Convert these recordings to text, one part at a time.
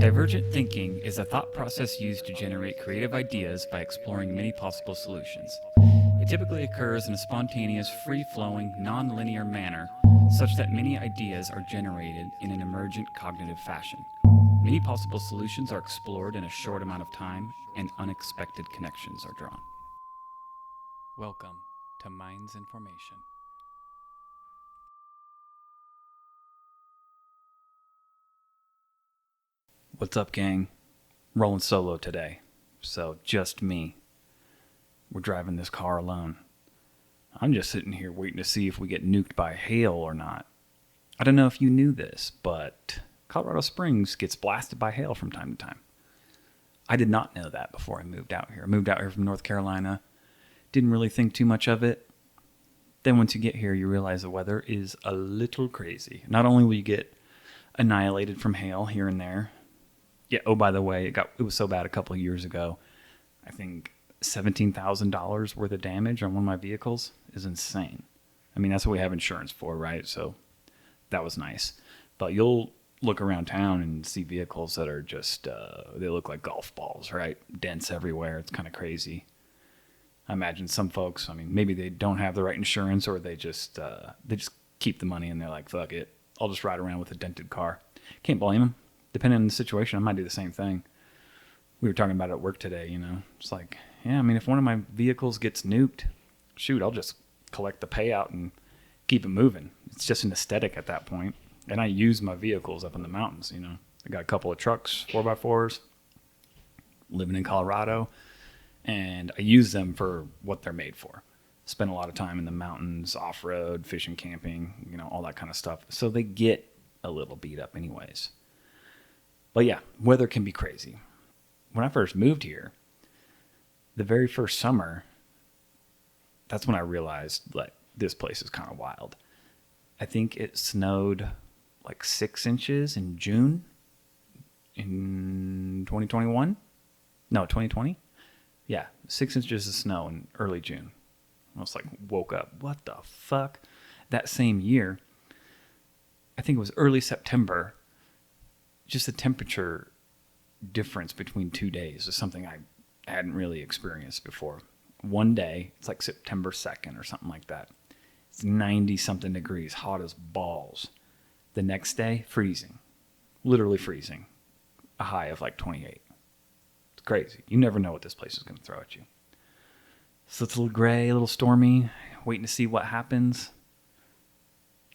Divergent thinking is a thought process used to generate creative ideas by exploring many possible solutions. It typically occurs in a spontaneous, free-flowing, non-linear manner, such that many ideas are generated in an emergent cognitive fashion. Many possible solutions are explored in a short amount of time, and unexpected connections are drawn. Welcome to Minds in Formation. What's up, gang? Rolling solo today, so just me. We're driving this car alone. I'm just sitting here waiting to see if we get nuked by hail or not. I don't know if you knew this, but Colorado Springs gets blasted by hail from time to time. I did not know that before I moved out here. I moved out here from North Carolina. Didn't really think too much of it. Then once you get here, you realize the weather is a little crazy. Not only will you get annihilated from hail here and there. Yeah, oh, by the way, it was so bad a couple of years ago. I think $17,000 worth of damage on one of my vehicles is insane. I mean, that's what we have insurance for, right? So that was nice. But you'll look around town and see vehicles that are just, they look like golf balls, right? Dents everywhere. It's kind of crazy. I imagine some folks, I mean, maybe they don't have the right insurance, or they just keep the money and they're like, fuck it, I'll just ride around with a dented car. Can't blame them. Depending on the situation, I might do the same thing. We were talking about it at work today, you know. It's like, yeah, I mean, if one of my vehicles gets nuked, shoot, I'll just collect the payout and keep it moving. It's just an aesthetic at that point. And I use my vehicles up in the mountains, you know. I got a couple of trucks, 4x4s, living in Colorado, and I use them for what they're made for. Spend a lot of time in the mountains, off-road, fishing, camping, you know, all that kind of stuff. So they get a little beat up anyways. But yeah, weather can be crazy. When I first moved here, the very first summer, that's when I realized like this place is kind of wild. I think it snowed like 6 inches in June in 2021. No, 2020. Yeah, 6 inches of snow in early June. I was like, woke up. What the fuck? That same year, I think it was early September, just the temperature difference between 2 days is something I hadn't really experienced before. One day, it's like September 2nd or something like that. It's 90 something degrees, hot as balls. The next day, freezing. Literally freezing. A high of like 28. It's crazy. You never know what this place is going to throw at you. So it's a little gray, a little stormy, waiting to see what happens.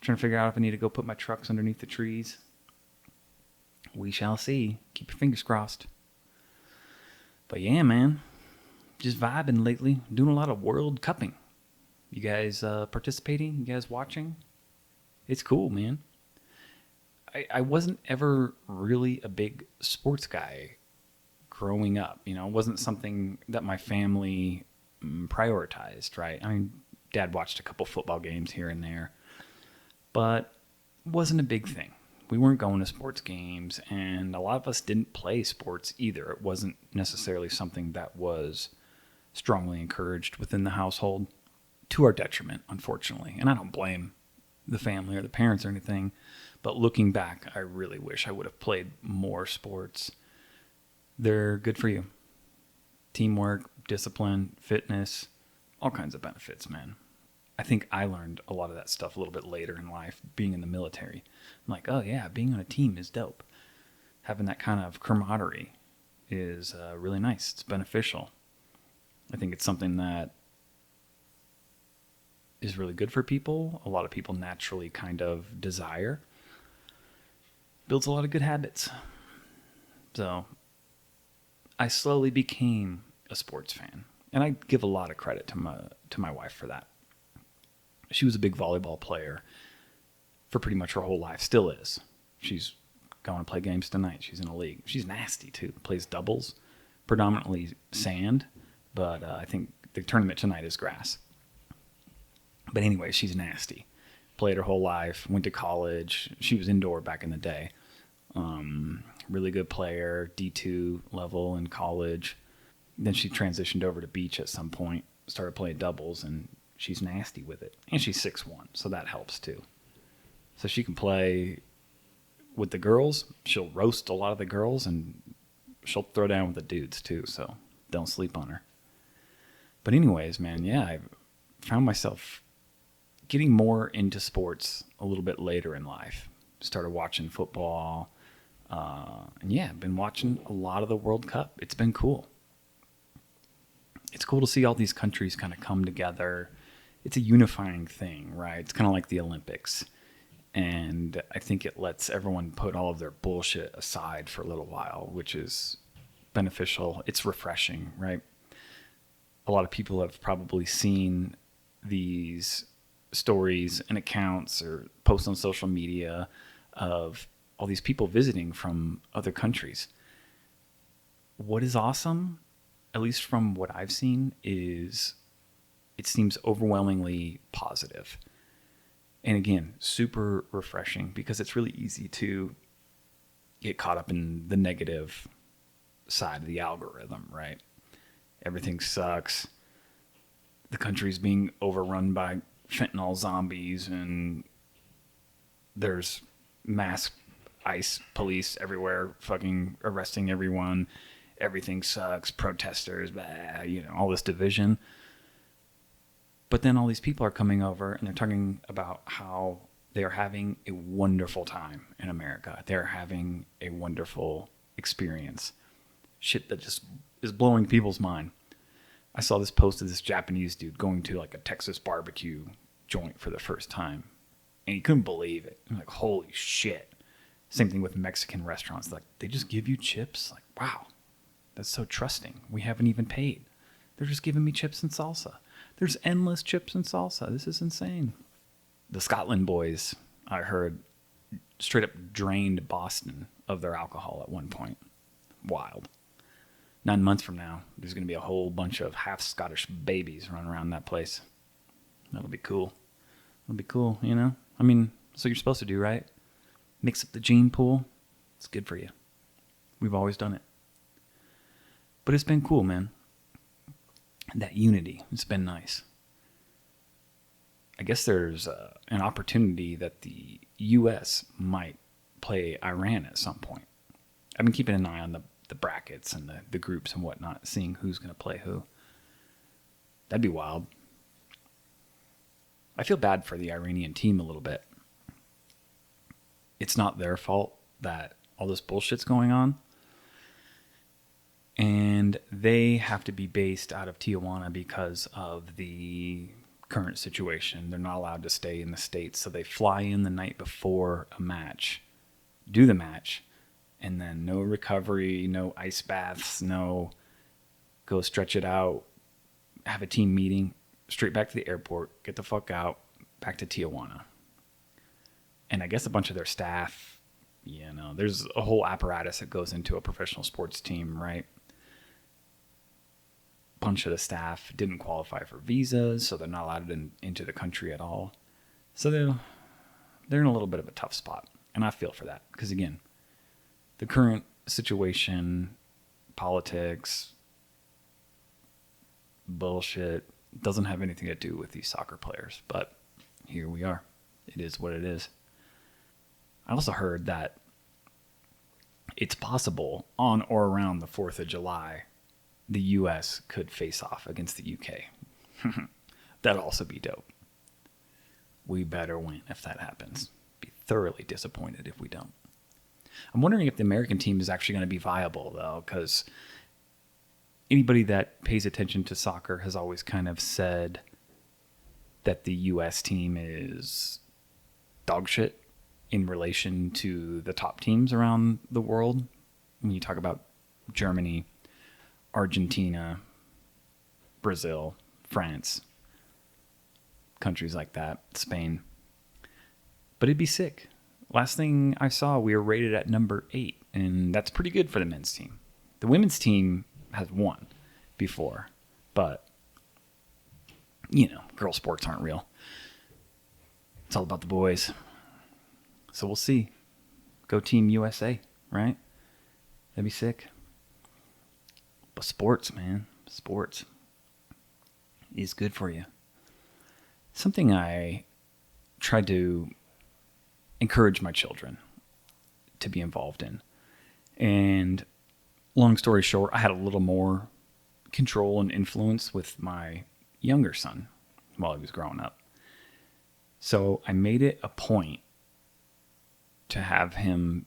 Trying to figure out if I need to go put my trucks underneath the trees. We shall see. Keep your fingers crossed. But yeah, man. Just vibing lately. Doing a lot of World Cupping. You guys participating? You guys watching? It's cool, man. I wasn't ever really a big sports guy growing up. You know, it wasn't something that my family prioritized, right? I mean, Dad watched a couple football games here and there. But it wasn't a big thing. We weren't going to sports games, and a lot of us didn't play sports either. It wasn't necessarily something that was strongly encouraged within the household, to our detriment, unfortunately. And I don't blame the family or the parents or anything, but looking back, I really wish I would have played more sports. They're good for you. Teamwork, discipline, fitness, all kinds of benefits, man. I think I learned a lot of that stuff a little bit later in life, being in the military. I'm like, oh yeah, being on a team is dope. Having that kind of camaraderie is really nice. It's beneficial. I think it's something that is really good for people. A lot of people naturally kind of desire. Builds a lot of good habits. So I slowly became a sports fan. And I give a lot of credit to my wife for that. She was a big volleyball player for pretty much her whole life. Still is. She's going to play games tonight. She's in a league. She's nasty, too. Plays doubles. Predominantly sand. But I think the tournament tonight is grass. But anyway, she's nasty. Played her whole life. Went to college. She was indoor back in the day. Really good player. D2 level in college. Then she transitioned over to beach at some point. Started playing doubles, and she's nasty with it. And she's 6'1", so that helps too. So she can play with the girls, she'll roast a lot of the girls, and she'll throw down with the dudes too, so don't sleep on her. But anyways, man, yeah, I found myself getting more into sports a little bit later in life. Started watching football, and yeah, I've been watching a lot of the World Cup. It's been cool. It's cool to see all these countries kind of come together. It's a unifying thing, right? It's kind of like the Olympics. And I think it lets everyone put all of their bullshit aside for a little while, which is beneficial. It's refreshing, right? A lot of people have probably seen these stories and accounts or posts on social media of all these people visiting from other countries. What is awesome, at least from what I've seen, is it seems overwhelmingly positive. And again, super refreshing, because it's really easy to get caught up in the negative side of the algorithm, right? Everything sucks. The country's being overrun by fentanyl zombies, and there's mass ICE police everywhere fucking arresting everyone. Everything sucks. Protesters, blah, all this division. But then all these people are coming over and they're talking about how they are having a wonderful time in America. They're having a wonderful experience. Shit that just is blowing people's mind. I saw this post of this Japanese dude going to like a Texas barbecue joint for the first time. And he couldn't believe it. I'm like, holy shit. Same thing with Mexican restaurants. Like, they just give you chips? Like, wow, that's so trusting. We haven't even paid. They're just giving me chips and salsa. There's endless chips and salsa. This is insane. The Scotland boys, I heard, straight up drained Boston of their alcohol at one point. Wild. 9 months from now, there's going to be a whole bunch of half Scottish babies running around that place. That'll be cool. It'll be cool, I mean, that's what you're supposed to do, right? Mix up the gene pool. It's good for you. We've always done it. But it's been cool, man. That unity, it's been nice. I guess there's an opportunity that the U.S. might play Iran at some point. I've been keeping an eye on the brackets and the groups and whatnot, seeing who's going to play who. That'd be wild. I feel bad for the Iranian team a little bit. It's not their fault that all this bullshit's going on. And they have to be based out of Tijuana because of the current situation. They're not allowed to stay in the States. So they fly in the night before a match, do the match, and then no recovery, no ice baths, no go stretch it out, have a team meeting, straight back to the airport, get the fuck out, back to Tijuana. And I guess a bunch of their staff, there's a whole apparatus that goes into a professional sports team, right? Bunch of the staff didn't qualify for visas, so they're not allowed into the country at all. So they're in a little bit of a tough spot, and I feel for that because, again, the current situation, politics, bullshit, doesn't have anything to do with these soccer players, but here we are. It is what it is. I also heard that it's possible on or around the 4th of July the U.S. could face off against the U.K. That'd also be dope. We better win if that happens. Be thoroughly disappointed if we don't. I'm wondering if the American team is actually going to be viable, though, because anybody that pays attention to soccer has always kind of said that the U.S. team is dog shit in relation to the top teams around the world. When you talk about Germany, Argentina, Brazil, France, countries like that, Spain. But it'd be sick. Last thing I saw, we were rated at number 8, and that's pretty good for the men's team. The women's team has won before, but, girl sports aren't real. It's all about the boys. So we'll see. Go Team USA, right? That'd be sick. But sports, man, sports is good for you. Something I tried to encourage my children to be involved in. And long story short, I had a little more control and influence with my younger son while he was growing up. So I made it a point to have him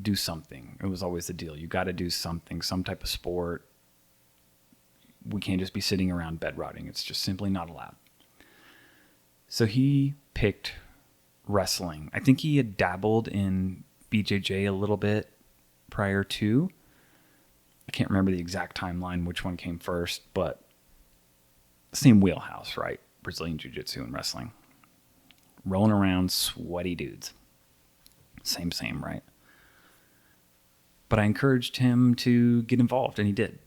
do something. It was always the deal. You got to do something, some type of sport. We can't just be sitting around bed rotting. It's just simply not allowed. So he picked wrestling. I think he had dabbled in BJJ a little bit prior to. I can't remember the exact timeline, which one came first, but same wheelhouse, right? Brazilian Jiu-Jitsu and wrestling. Rolling around sweaty dudes. Same, right? But I encouraged him to get involved, and he did.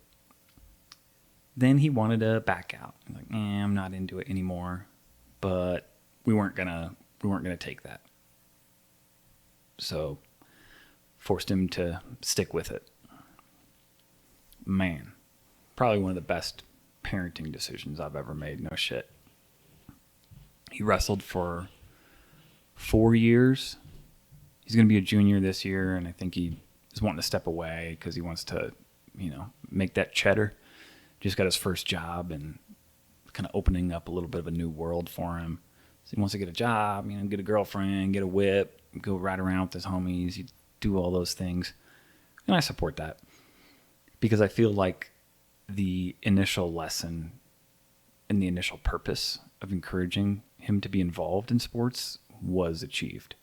Then he wanted to back out. I'm like, I'm not into it anymore. But we weren't gonna take that. So forced him to stick with it. Man, probably one of the best parenting decisions I've ever made. No shit. He wrestled for 4 years. He's going to be a junior this year, and I think he is wanting to step away because he wants to, make that cheddar. Just got his first job and kind of opening up a little bit of a new world for him. So he wants to get a job, get a girlfriend, get a whip, go ride around with his homies, you do all those things. And I support that because I feel like the initial lesson and the initial purpose of encouraging him to be involved in sports was achieved.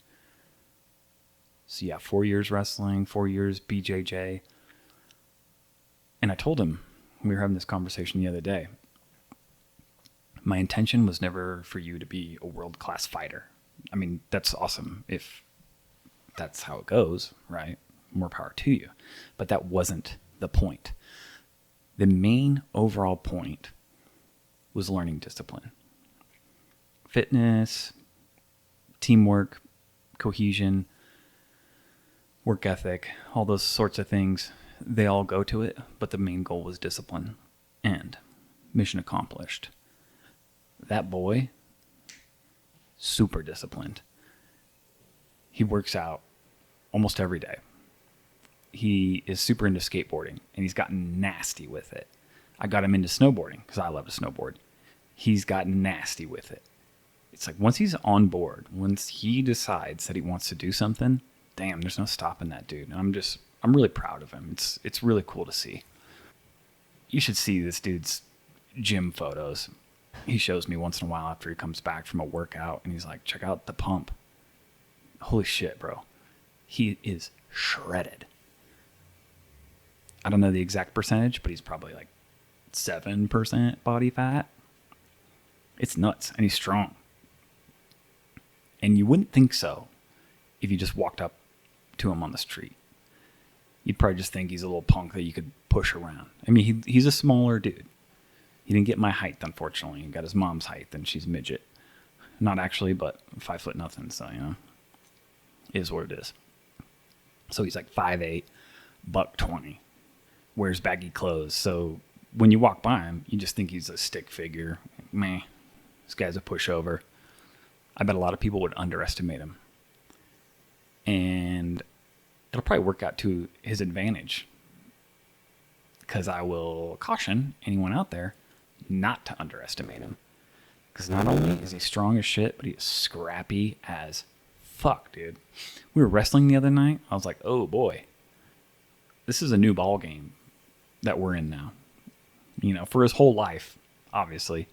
So yeah, 4 years wrestling, 4 years BJJ. And I told him, we were having this conversation the other day, my intention was never for you to be a world-class fighter. I mean, that's awesome if that's how it goes, right? More power to you. But that wasn't the point. The main overall point was learning discipline. Fitness, teamwork, cohesion, work ethic, all those sorts of things, they all go to it, but the main goal was discipline. And mission accomplished. That boy, super disciplined. He works out almost every day. He is super into skateboarding, and he's gotten nasty with it. I got him into snowboarding because I love to snowboard. He's gotten nasty with it. It's like once he's on board, once he decides that he wants to do something, damn, there's no stopping that dude. And I'm really proud of him. It's really cool to see. You should see this dude's gym photos. He shows me once in a while after he comes back from a workout, and he's like, check out the pump. Holy shit, bro. He is shredded. I don't know the exact percentage, but he's probably like 7% body fat. It's nuts, and he's strong. And you wouldn't think so if you just walked up to him on the street. You'd probably just think he's a little punk that you could push around. I mean, he's a smaller dude. He didn't get my height, unfortunately. He got his mom's height, and she's midget. Not actually, but 5 foot nothing, so, is what it is. So he's like 5'8", $120, wears baggy clothes. So when you walk by him, you just think he's a stick figure. Meh, this guy's a pushover. I bet a lot of people would underestimate him. And it'll probably work out to his advantage. Because I will caution anyone out there not to underestimate him. Because not only is he strong as shit, but he is scrappy as fuck, dude. We were wrestling the other night. I was like, oh boy. This is a new ball game that we're in now. For his whole life, obviously,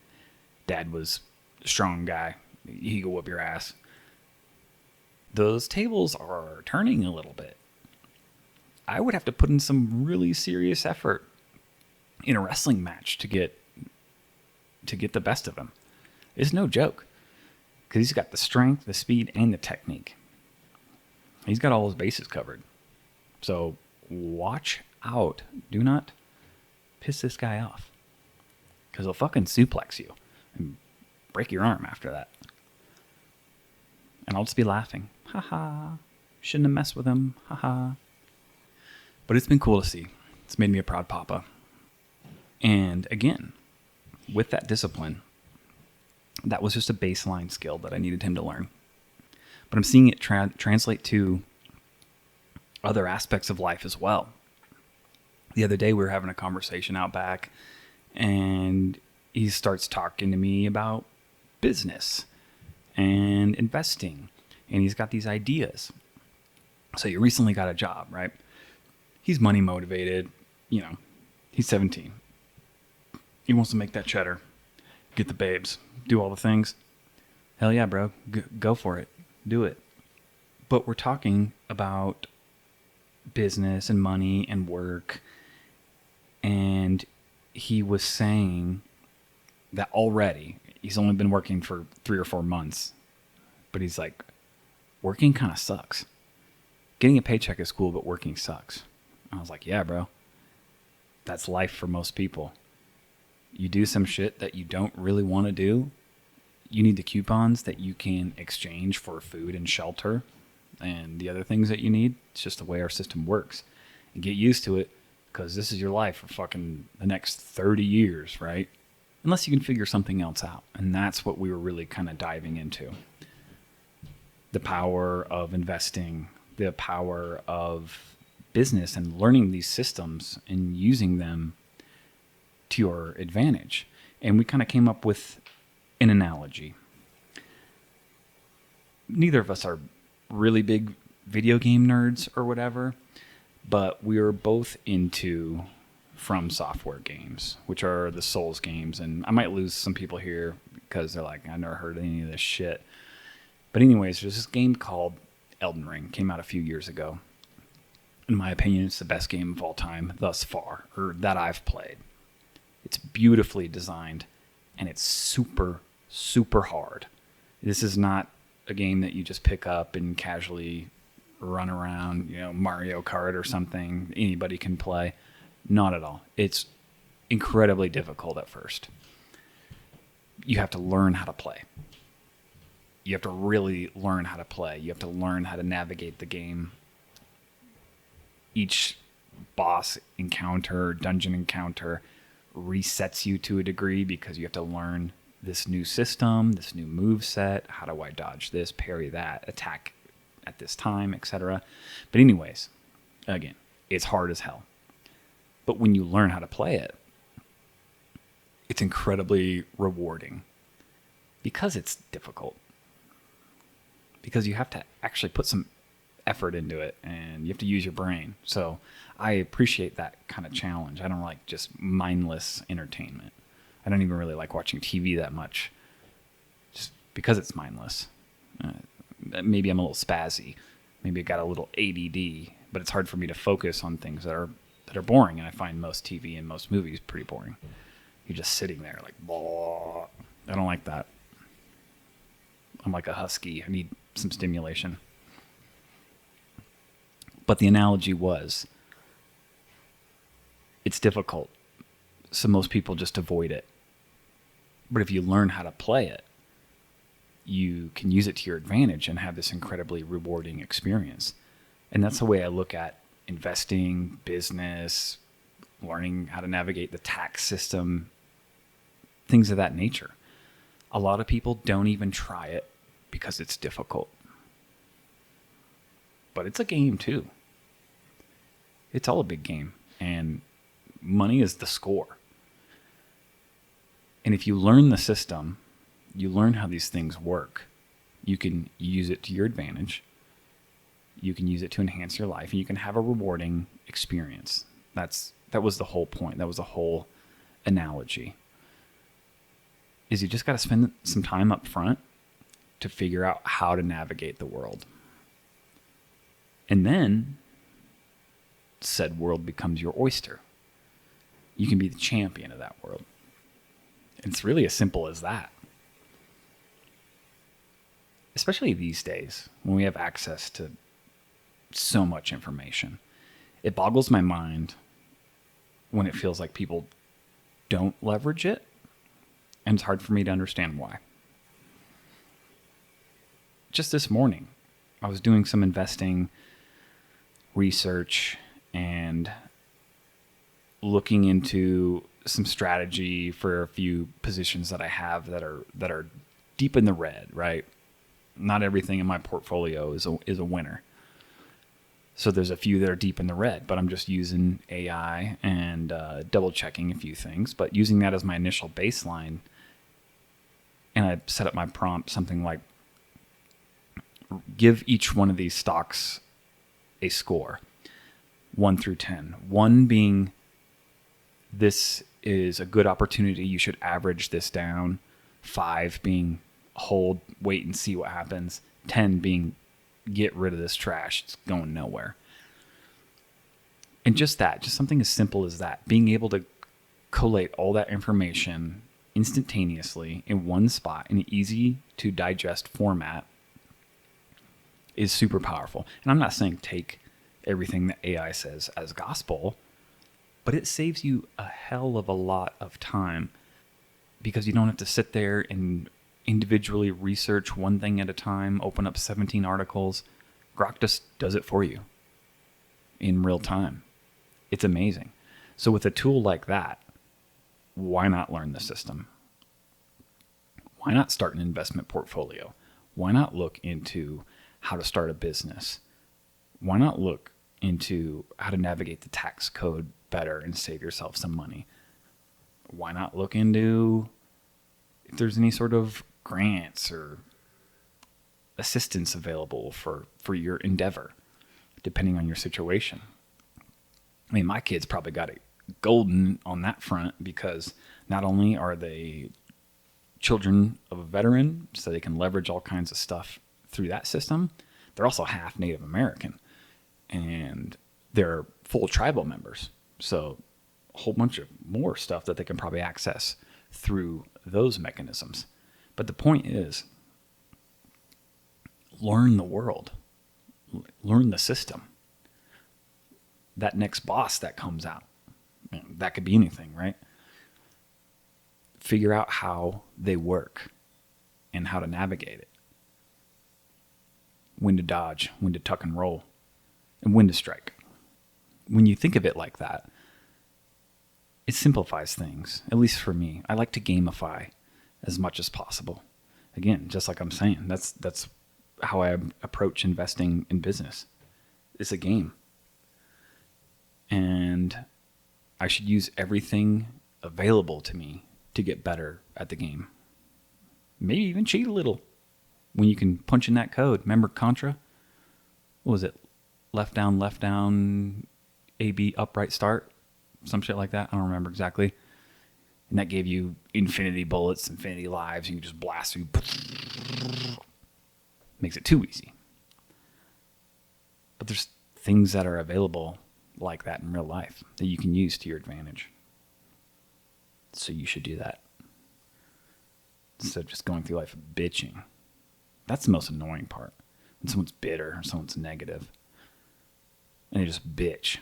Dad was a strong guy. He could whoop your ass. Those tables are turning a little bit. I would have to put in some really serious effort in a wrestling match to get the best of him. It's no joke. Because he's got the strength, the speed, and the technique. He's got all his bases covered. So watch out. Do not piss this guy off. Because he'll fucking suplex you and break your arm after that. And I'll just be laughing. Ha ha. Shouldn't have messed with him. Ha ha. But it's been cool to see. It's made me a proud papa. And again, with that discipline, that was just a baseline skill that I needed him to learn. But I'm seeing it translate to other aspects of life as well. The other day we were having a conversation out back, and he starts talking to me about business and investing, and he's got these ideas. So he recently got a job, right? He's money motivated, he's 17. He wants to make that cheddar, get the babes, do all the things. Hell yeah, bro. Go for it. Do it. But we're talking about business and money and work. And he was saying that already, he's only been working for 3 or 4 months. But he's like, working kind of sucks. Getting a paycheck is cool, but working sucks. I was like, yeah, bro. That's life for most people. You do some shit that you don't really want to do. You need the coupons that you can exchange for food and shelter and the other things that you need. It's just the way our system works. And get used to it, because this is your life for fucking the next 30 years, right? Unless you can figure something else out. And that's what we were really kind of diving into. The power of investing, the power of business, and learning these systems and using them to your advantage. And we kind of came up with an analogy. Neither of us are really big video game nerds or whatever, but we are both into From Software games, which are the Souls games. And I might lose some people here because they're like, I never heard any of this shit. But anyways, there's this game called Elden Ring. Came out a few years ago. In my opinion, it's the best game of all time thus far, or that I've played. It's beautifully designed, and it's super, super hard. This is not a game that you just pick up and casually run around, Mario Kart or something anybody can play. Not at all. It's incredibly difficult at first. You have to learn how to play. You have to really learn how to play. You have to learn how to navigate the game. Each boss encounter, dungeon encounter, resets you to a degree because you have to learn this new system, this new move set. How do I dodge this, parry that, attack at this time, etc. But anyways, again, it's hard as hell. But when you learn how to play it, it's incredibly rewarding because it's difficult. Because you have to actually put some effort into it, and you have to use your brain. So I appreciate that kind of challenge. I don't like just mindless entertainment. I don't even really like watching TV that much, just because it's mindless. Maybe I'm a little spazzy. Maybe I got a little ADD, but it's hard for me to focus on things that are boring. And I find most TV and most movies pretty boring. You're just sitting there like, blah. I don't like that. I'm like a husky. I need some stimulation. But the analogy was, it's difficult, so most people just avoid it. But if you learn how to play it, you can use it to your advantage and have this incredibly rewarding experience. And that's the way I look at investing, business, learning how to navigate the tax system, things of that nature. A lot of people don't even try it because it's difficult. But it's a game too. It's all a big game, and money is the score. And if you learn the system, you learn how these things work, you can use it to your advantage. You can use it to enhance your life, and you can have a rewarding experience. That was the whole point. That was the whole analogy. Is you just got to spend some time up front to figure out how to navigate the world. And then said world becomes your oyster. You can be the champion of that world. And it's really as simple as that. Especially these days when we have access to so much information. It boggles my mind when it feels like people don't leverage it. And it's hard for me to understand why. Just this morning, I was doing some investing research and looking into some strategy for a few positions that I have that are deep in the red, right? Not everything in my portfolio is a winner. So there's a few that are deep in the red, but I'm just using AI and double checking a few things, but using that as my initial baseline. And I set up my prompt something like, give each one of these stocks a score, 1 through 10. 1 being, this is a good opportunity, you should average this down. 5 being, hold, wait and see what happens. 10 being, get rid of this trash, it's going nowhere. And just something as simple as that, being able to collate all that information instantaneously in one spot in an easy to digest format is super powerful. And I'm not saying take everything that AI says as gospel, but it saves you a hell of a lot of time because you don't have to sit there and individually research one thing at a time, open up 17 articles. Grok just does it for you in real time. It's amazing. So with a tool like that, why not learn the system? Why not start an investment portfolio? Why not look into how to start a business? Why not look into how to navigate the tax code better and save yourself some money? Why not look into if there's any sort of grants or assistance available for your endeavor, depending on your situation? I mean, my kids probably got it golden on that front because not only are they children of a veteran, so they can leverage all kinds of stuff through that system, they're also half Native American and they're full tribal members. So a whole bunch of more stuff that they can probably access through those mechanisms. But the point is, learn the world, learn the system. That next boss that comes out, that could be anything, right? Figure out how they work and how to navigate it. When to dodge, when to tuck and roll, and when to strike. When you think of it like that, it simplifies things, at least for me. I like to gamify as much as possible. Again, just like I'm saying, that's how I approach investing in business. It's a game. And I should use everything available to me to get better at the game. Maybe even cheat a little when you can punch in that code. Remember Contra? What was it? Left down, AB, upright start? Some shit like that. I don't remember exactly. And that gave you infinity bullets, infinity lives, and you just blast through. Makes it too easy. But there's things that are available like that in real life that you can use to your advantage. So you should do that. Instead of just going through life bitching. That's the most annoying part. When someone's bitter or someone's negative. And they just bitch.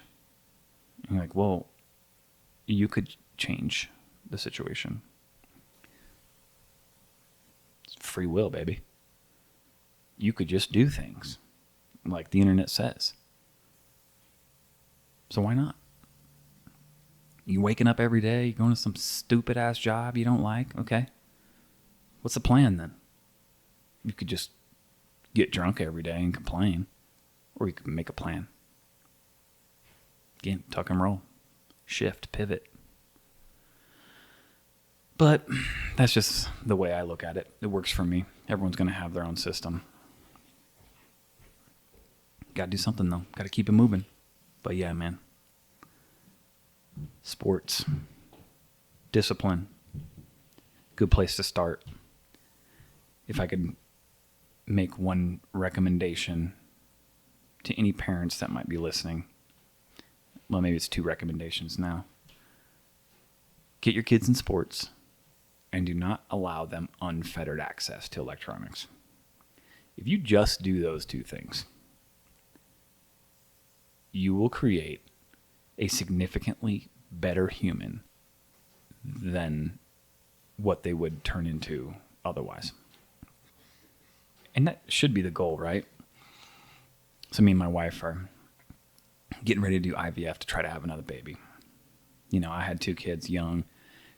And you're like, well, you could change the situation. It's free will, baby. You could just do things like the internet says. So why not? You waking up every day, you're going to some stupid ass job you don't like. Okay. What's the plan then? You could just get drunk every day and complain. Or you could make a plan. Again, tuck and roll. Shift, pivot. But that's just the way I look at it. It works for me. Everyone's going to have their own system. Got to do something though. Got to keep it moving. But yeah, man. Sports. Discipline. Good place to start. If I could make one recommendation to any parents that might be listening. Well, maybe it's 2 recommendations now. Get your kids in sports and do not allow them unfettered access to electronics. If you just do those 2 things, you will create a significantly better human than what they would turn into otherwise. And that should be the goal, right? So me and my wife are getting ready to do IVF to try to have another baby. You know, I had 2 kids young.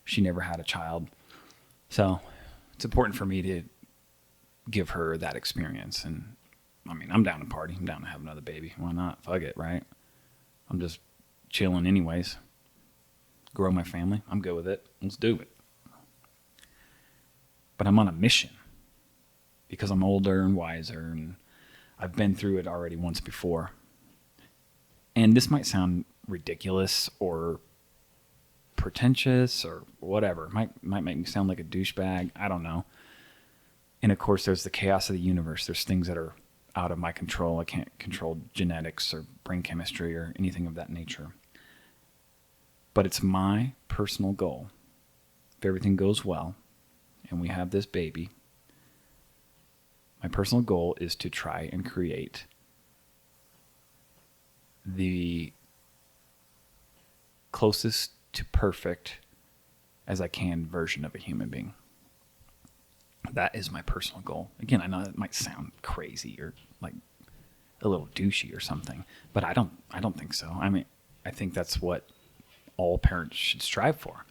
She never had a child. So it's important for me to give her that experience. And I mean, I'm down to party. I'm down to have another baby. Why not? Fuck it, right? I'm just chilling anyways. Grow my family. I'm good with it. Let's do it. But I'm on a mission because I'm older and wiser, and I've been through it already once before. And this might sound ridiculous or pretentious or whatever. It might make me sound like a douchebag. I don't know. And of course, there's the chaos of the universe. There's things that are out of my control. I can't control genetics or brain chemistry or anything of that nature. But it's my personal goal. If everything goes well and we have this baby, my personal goal is to try and create the closest to perfect as I can version of a human being. That is my personal goal. Again, I know that might sound crazy or like a little douchey or something, but I don't think so. I mean, I think that's what all parents should strive for.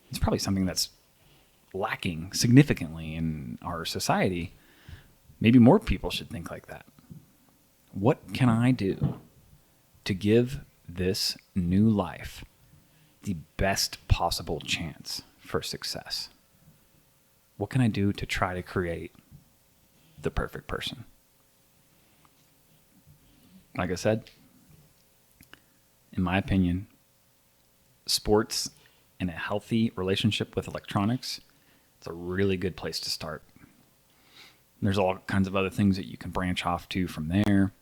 It's probably something that's lacking significantly in our society. Maybe more people should think like that. What can I do to give this new life the best possible chance for success? What can I do to try to create the perfect person? Like I said, in my opinion, sports and a healthy relationship with electronics, it's a really good place to start. There's all kinds of other things that you can branch off to from there.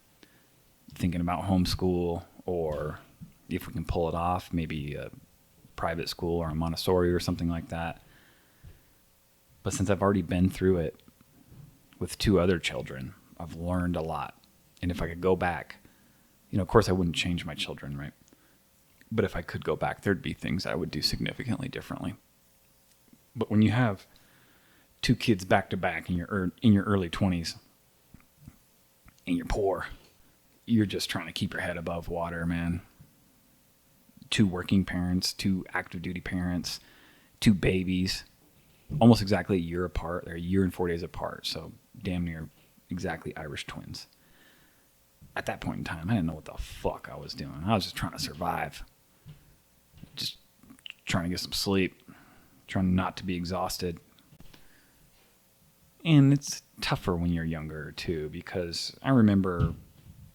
Thinking about homeschool, or if we can pull it off, maybe a private school or a Montessori or something like that. But since I've already been through it with 2 other children, I've learned a lot. And if I could go back, of course I wouldn't change my children, right? But if I could go back, there'd be things I would do significantly differently. But when you have 2 kids back to back in your early 20s and you're poor, you're just trying to keep your head above water, man. 2 working parents, 2 active duty parents, 2 babies. Almost exactly a year apart. They're a year and 4 days apart, so damn near exactly Irish twins. At that point in time, I didn't know what the fuck I was doing. I was just trying to survive. Just trying to get some sleep. Trying not to be exhausted. And it's tougher when you're younger, too, because I remember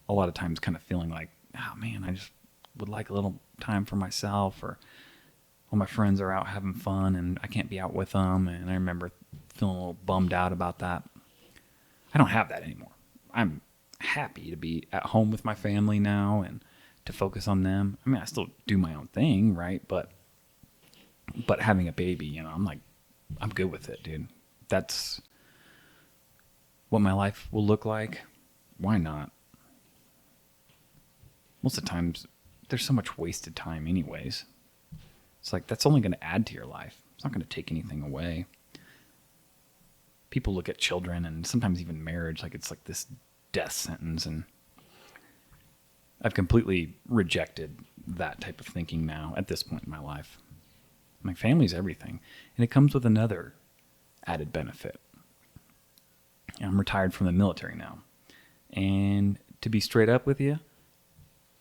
a lot of times kind of feeling like, oh, man, I just would like a little time for myself, or all my friends are out having fun and I can't be out with them. And I remember feeling a little bummed out about that. I don't have that anymore. I'm happy to be at home with my family now and to focus on them. I mean, I still do my own thing, right? But having a baby, I'm good with it, dude. That's what my life will look like. Why not? Most of the times, there's so much wasted time anyways. It's like, that's only going to add to your life. It's not going to take anything away. People look at children and sometimes even marriage like it's like this death sentence. And I've completely rejected that type of thinking now at this point in my life. My family's everything. And it comes with another added benefit. I'm retired from the military now. And to be straight up with you,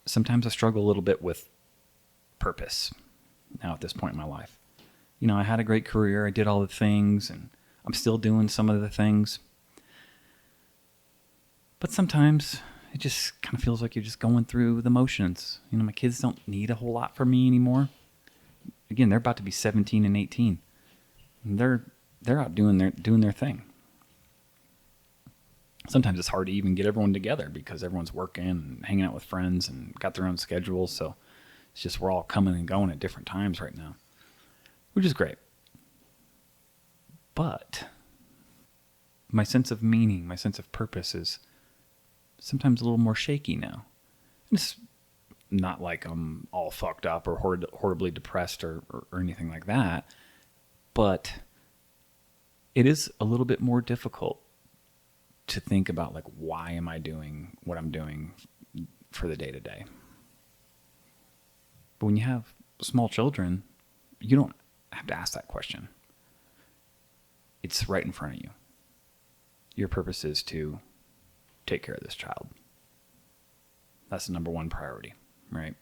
sometimes I struggle a little bit with purpose now at this point in my life. I had a great career. I did all the things, and I'm still doing some of the things. But sometimes it just kind of feels like you're just going through the motions. My kids don't need a whole lot from me anymore. Again, they're about to be 17 and 18. And they're out doing their thing. Sometimes it's hard to even get everyone together because everyone's working and hanging out with friends and got their own schedules. So it's just we're all coming and going at different times right now, which is great. But my sense of meaning, my sense of purpose is sometimes a little more shaky now. It's not like I'm all fucked up or horribly depressed or anything like that, but it is a little bit more difficult to think about, like, why am I doing what I'm doing for the day to day? But when you have small children, you don't have to ask that question. It's right in front of you. Your purpose is to take care of this child. That's the number one priority, right?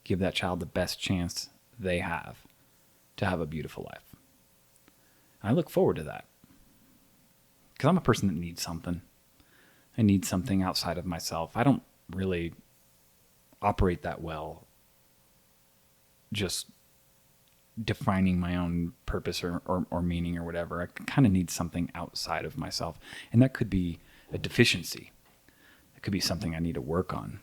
Give that child the best chance they have to have a beautiful life. I look forward to that. Because I'm a person that needs something. I need something outside of myself. I don't really operate that well just defining my own purpose or meaning or whatever. I kind of need something outside of myself. And that could be a deficiency. It could be something I need to work on.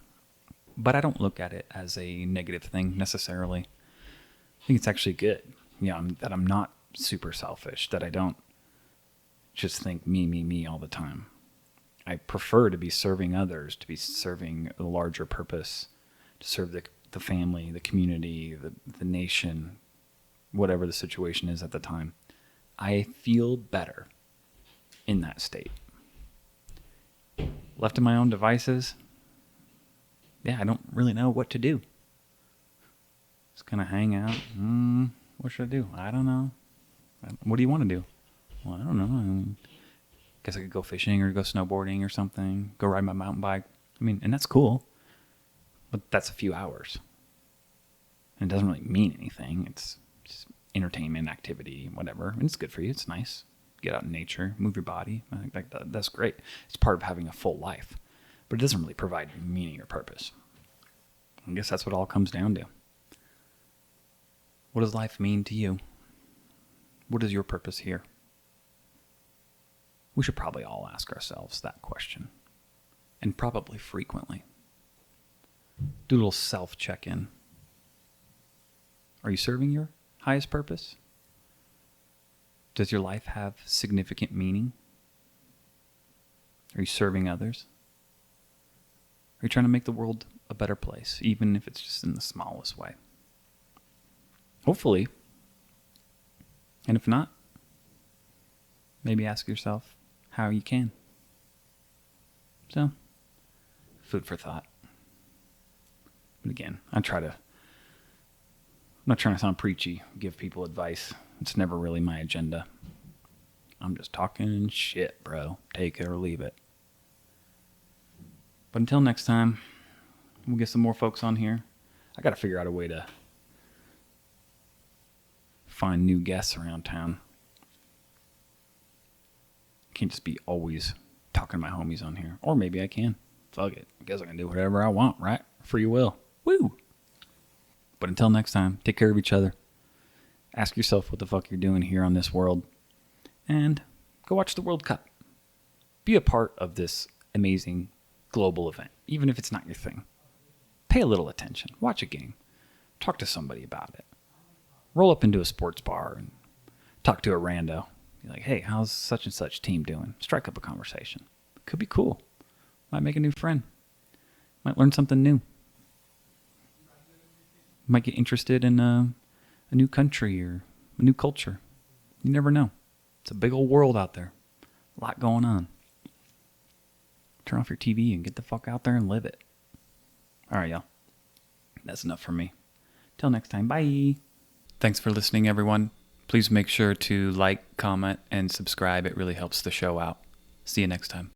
But I don't look at it as a negative thing necessarily. I think it's actually good. That I'm not super selfish, that I don't just think me all the time. I prefer to be serving others, to be serving a larger purpose, to serve the family, the community, the nation, whatever the situation is at the time. I feel better in that state. Left to my own devices, I don't really know what to do. Just kind of hang out. What should I do? I don't know. What do you want to do? Well, I don't know. Guess I could go fishing or go snowboarding or something. Go ride my mountain bike. And that's cool. But that's a few hours. And it doesn't really mean anything. It's just entertainment, activity, whatever. And it's good for you. It's nice. Get out in nature. Move your body. I think that's great. It's part of having a full life. But it doesn't really provide meaning or purpose. I guess that's what it all comes down to. What does life mean to you? What is your purpose here? We should probably all ask ourselves that question. And probably frequently. Do a little self-check-in. Are you serving your highest purpose? Does your life have significant meaning? Are you serving others? Are you trying to make the world a better place, even if it's just in the smallest way? Hopefully. And if not, maybe ask yourself how you can. So, food for thought. But again, I'm not trying to sound preachy, give people advice. It's never really my agenda. I'm just talking shit, bro. Take it or leave it. But until next time, we'll get some more folks on here. I got to figure out a way to find new guests around town. Can't just be always talking to my homies on here. Or maybe I can. Fuck it. I guess I can do whatever I want, right? Free will. Woo! But until next time, take care of each other. Ask yourself what the fuck you're doing here on this world. And go watch the World Cup. Be a part of this amazing global event, even if it's not your thing. Pay a little attention. Watch a game. Talk to somebody about it. Roll up into a sports bar and talk to a rando. Be like, hey, how's such and such team doing? Strike up a conversation. Could be cool. Might make a new friend. Might learn something new. Might get interested in a new country or a new culture. You never know. It's a big old world out there. A lot going on. Turn off your TV and get the fuck out there and live it. All right, y'all. That's enough for me. Till next time. Bye. Thanks for listening, everyone. Please make sure to like, comment, and subscribe. It really helps the show out. See you next time.